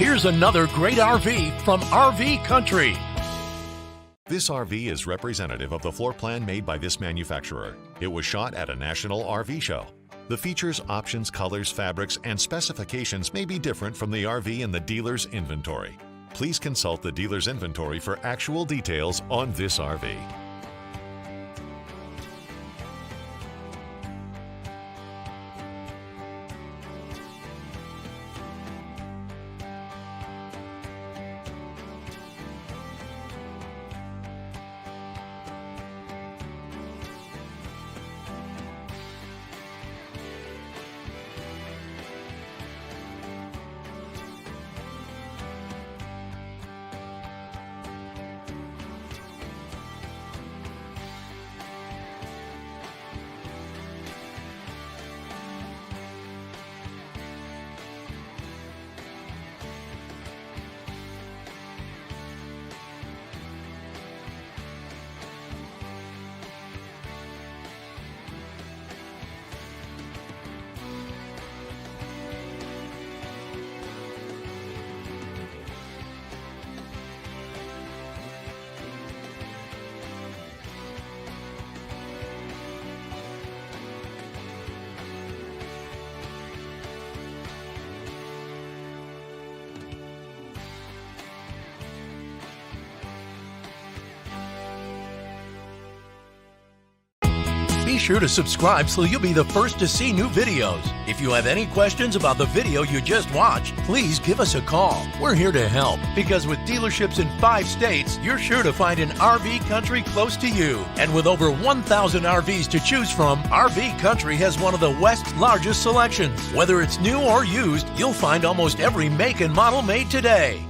Here's another great RV from RV Country. This RV is representative of the floor plan made by this manufacturer. It was shot at a national RV show. The features, options, colors, fabrics, and specifications may be different from the RV in the dealer's inventory. Please consult the dealer's inventory for actual details on this RV. Be sure to subscribe so you'll be the first to see new videos. If you have any questions about the video you just watched, please give us a call. We're here to help because with dealerships in 5 states, you're sure to find an RV Country close to you. And with over 1,000 RVs to choose from, RV Country has one of the West's largest selections. Whether it's new or used, you'll find almost every make and model made today.